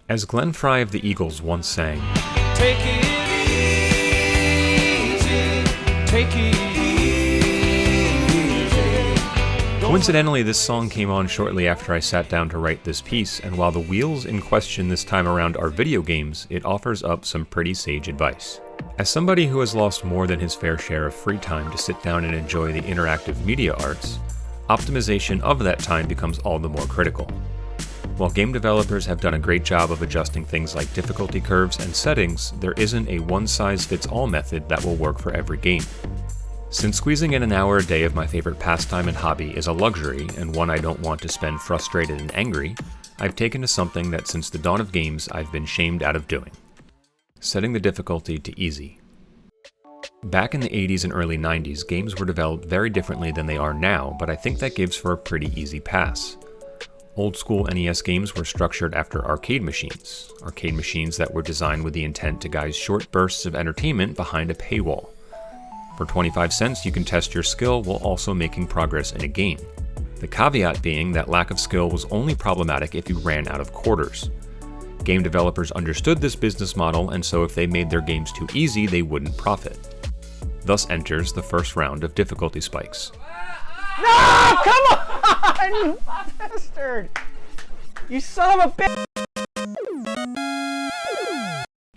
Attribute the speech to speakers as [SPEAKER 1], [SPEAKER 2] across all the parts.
[SPEAKER 1] As Glenn Frey of the Eagles once sang,
[SPEAKER 2] Take it easy, take it easy.
[SPEAKER 1] coincidentally, this song came on shortly after I sat down to write this piece, and while the wheels in question this time around are video games, it offers up some pretty sage advice. As somebody who has lost more than his fair share of free time to sit down and enjoy the interactive media arts, optimization of that time becomes all the more critical. While game developers have done a great job of adjusting things like difficulty curves and settings, there isn't a one-size-fits-all method that will work for every game. Since squeezing in an hour a day of my favorite pastime and hobby is a luxury, and one I don't want to spend frustrated and angry, I've taken to something that since the dawn of games I've been shamed out of doing: setting the difficulty to easy. Back in the 80s and early 90s, games were developed very differently than they are now, but I think that gives for a pretty easy pass. Old school NES games were structured after arcade machines that were designed with the intent to guise short bursts of entertainment behind a paywall. For 25 cents, you can test your skill while also making progress in a game. The caveat being that lack of skill was only problematic if you ran out of quarters. Game developers understood this business model, and so if they made their games too easy, they wouldn't profit. Thus enters the first round of difficulty spikes.
[SPEAKER 3] No! Come on! You bastard! You son of a bitch!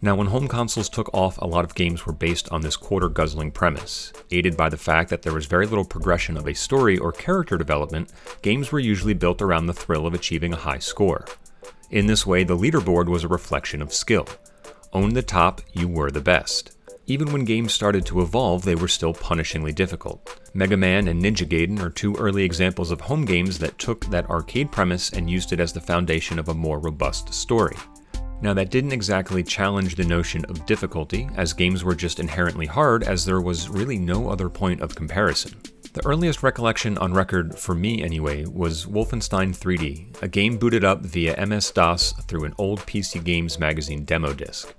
[SPEAKER 1] Now, when home consoles took off, a lot of games were based on this quarter-guzzling premise. Aided by the fact that there was very little progression of a story or character development, games were usually built around the thrill of achieving a high score. In this way, the leaderboard was a reflection of skill. Own the top, you were the best. Even when games started to evolve, they were still punishingly difficult. Mega Man and Ninja Gaiden are two early examples of home games that took that arcade premise and used it as the foundation of a more robust story. Now, that didn't exactly challenge the notion of difficulty, as games were just inherently hard, as there was really no other point of comparison. The earliest recollection on record, for me anyway, was Wolfenstein 3D, a game booted up via MS-DOS through an old PC Games magazine demo disc.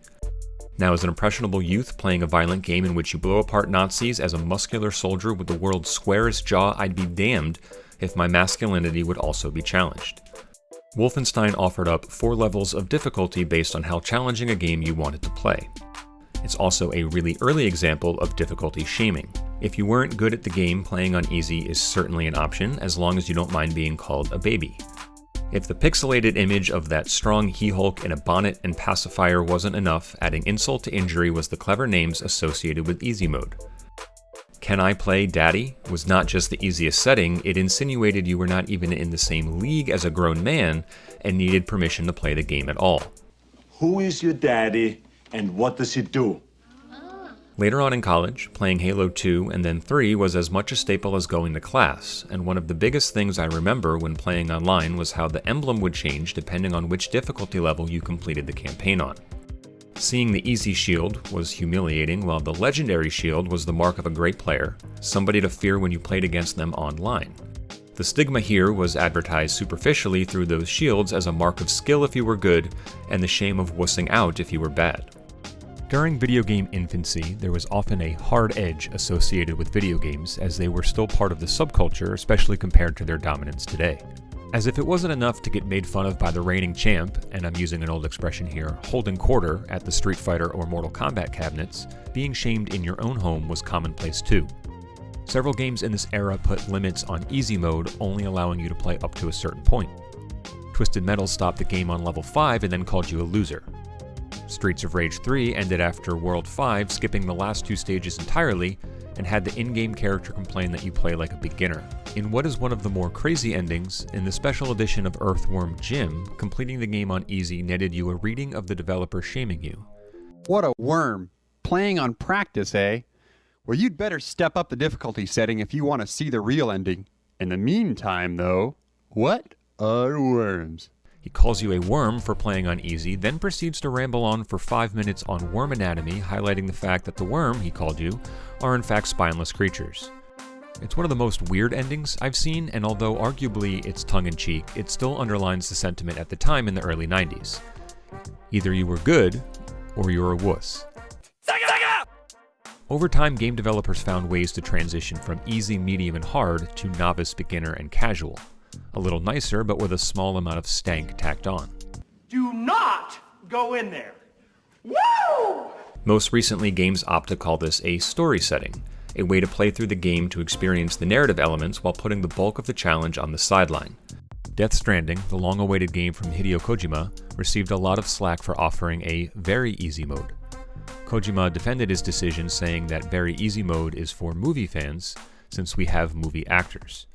[SPEAKER 1] Now, as an impressionable youth playing a violent game in which you blow apart Nazis as a muscular soldier with the world's squarest jaw, I'd be damned if my masculinity would also be challenged. Wolfenstein offered up 4 levels of difficulty based on how challenging a game you wanted to play. It's also a really early example of difficulty shaming. If you weren't good at the game, playing on easy is certainly an option, as long as you don't mind being called a baby. If the pixelated image of that strong He-Hulk in a bonnet and pacifier wasn't enough, adding insult to injury was the clever names associated with easy mode. Can I Play Daddy was not just the easiest setting, it insinuated you were not even in the same league as a grown man and needed permission to play the game at all.
[SPEAKER 4] Who is your daddy and what does he do?
[SPEAKER 1] Later on in college, playing Halo 2 and then 3 was as much a staple as going to class, and one of the biggest things I remember when playing online was how the emblem would change depending on which difficulty level you completed the campaign on. Seeing the easy shield was humiliating, while the legendary shield was the mark of a great player, somebody to fear when you played against them online. The stigma here was advertised superficially through those shields as a mark of skill if you were good, and the shame of wussing out if you were bad. During video game infancy, there was often a hard edge associated with video games, as they were still part of the subculture, especially compared to their dominance today. As if it wasn't enough to get made fun of by the reigning champ, and I'm using an old expression here, holding quarter at the Street Fighter or Mortal Kombat cabinets, being shamed in your own home was commonplace too. Several games in this era put limits on easy mode, only allowing you to play up to a certain point. Twisted Metal stopped the game on level 5 and then called you a loser. Streets of Rage 3 ended after World 5, skipping the last 2 stages entirely, and had the in-game character complain that you play like a beginner. In what is one of the more crazy endings, in the special edition of Earthworm Jim, completing the game on easy netted you a reading of the developer shaming you.
[SPEAKER 5] What a worm. Playing on practice, eh? Well, you'd better step up the difficulty setting if you want to see the real ending. In the meantime, though, what are worms?
[SPEAKER 1] He calls you a worm for playing on easy, then proceeds to ramble on for 5 minutes on worm anatomy, highlighting the fact that the worm, he called you, are in fact spineless creatures. It's one of the most weird endings I've seen, and although arguably it's tongue-in-cheek, it still underlines the sentiment at the time in the early 90s. Either you were good, or you were a wuss. Over time, game developers found ways to transition from easy, medium, and hard to novice, beginner, and casual. A little nicer, but with a small amount of stank tacked on.
[SPEAKER 2] Do not go in there. Woo!
[SPEAKER 1] Most recently, games opt to call this a story setting, a way to play through the game to experience the narrative elements while putting the bulk of the challenge on the sideline. Death Stranding, the long-awaited game from Hideo Kojima, received a lot of slack for offering a very easy mode. Kojima defended his decision, saying that very easy mode is for movie fans, since we have movie actors.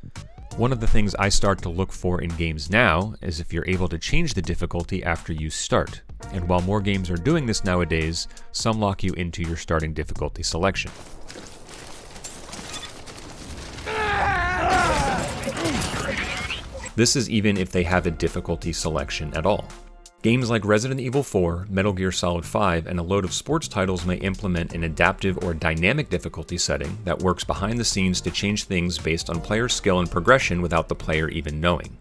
[SPEAKER 1] One of the things I start to look for in games now is if you're able to change the difficulty after you start, and while more games are doing this nowadays, some lock you into your starting difficulty selection. This is even if they have a difficulty selection at all. Games like Resident Evil 4, Metal Gear Solid 5, and a load of sports titles may implement an adaptive or dynamic difficulty setting that works behind the scenes to change things based on player skill and progression without the player even knowing.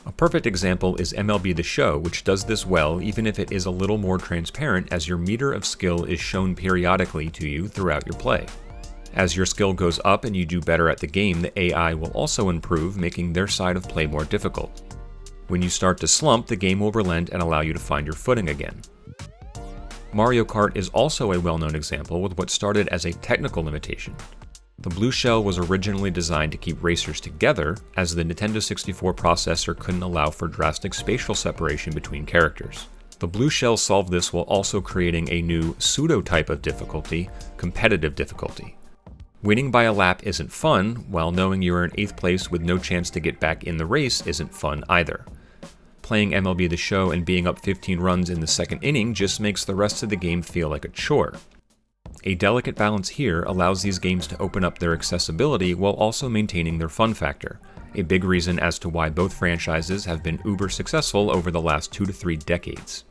[SPEAKER 1] A perfect example is MLB The Show, which does this well even if it is a little more transparent, as your meter of skill is shown periodically to you throughout your play. As your skill goes up and you do better at the game, the AI will also improve, making their side of play more difficult. When you start to slump, the game will relent and allow you to find your footing again. Mario Kart is also a well-known example with what started as a technical limitation. The blue shell was originally designed to keep racers together, as the Nintendo 64 processor couldn't allow for drastic spatial separation between characters. The blue shell solved this while also creating a new pseudo-type of difficulty, competitive difficulty. Winning by a lap isn't fun, while knowing you are in 8th place with no chance to get back in the race isn't fun either. Playing MLB The Show and being up 15 runs in the second inning just makes the rest of the game feel like a chore. A delicate balance here allows these games to open up their accessibility while also maintaining their fun factor, a big reason as to why both franchises have been uber successful over the last 2 to 3 decades.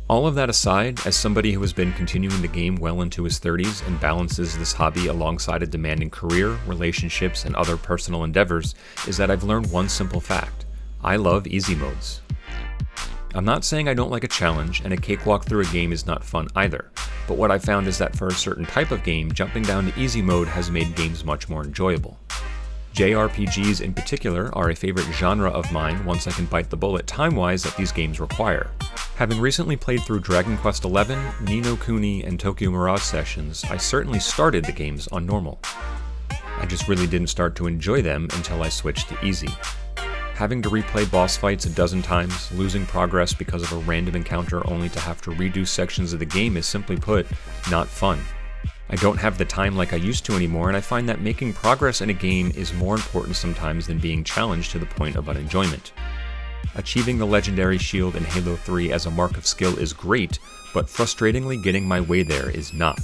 [SPEAKER 1] All of that aside, as somebody who has been continuing the game well into his 30s and balances this hobby alongside a demanding career, relationships, and other personal endeavors, is that I've learned one simple fact. I love easy modes. I'm not saying I don't like a challenge, and a cakewalk through a game is not fun either, but what I found is that for a certain type of game, jumping down to easy mode has made games much more enjoyable. JRPGs in particular are a favorite genre of mine once I can bite the bullet time-wise that these games require. Having recently played through Dragon Quest XI, Ni no Kuni, and Tokyo Mirage Sessions, I certainly started the games on normal. I just really didn't start to enjoy them until I switched to easy. Having to replay boss fights a dozen times, losing progress because of a random encounter only to have to redo sections of the game is, simply put, not fun. I don't have the time like I used to anymore, and I find that making progress in a game is more important sometimes than being challenged to the point of unenjoyment. Achieving the legendary shield in Halo 3 as a mark of skill is great, but frustratingly getting my way there is not.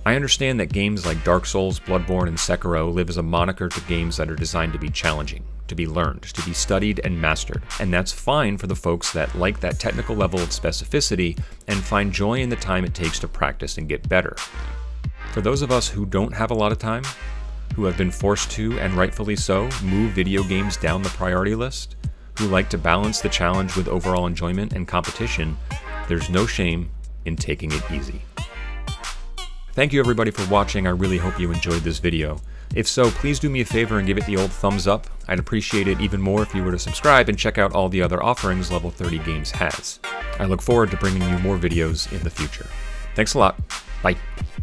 [SPEAKER 1] I understand that games like Dark Souls, Bloodborne, and Sekiro live as a moniker to games that are designed to be challenging, to be learned, to be studied and mastered, and that's fine for the folks that like that technical level of specificity and find joy in the time it takes to practice and get better. For those of us who don't have a lot of time, who have been forced to, and rightfully so, move video games down the priority list, who like to balance the challenge with overall enjoyment and competition, there's no shame in taking it easy. Thank you everybody for watching. I really hope you enjoyed this video. If so, please do me a favor and give it the old thumbs up. I'd appreciate it even more if you were to subscribe and check out all the other offerings Level 30 Games has. I look forward to bringing you more videos in the future. Thanks a lot. Bye.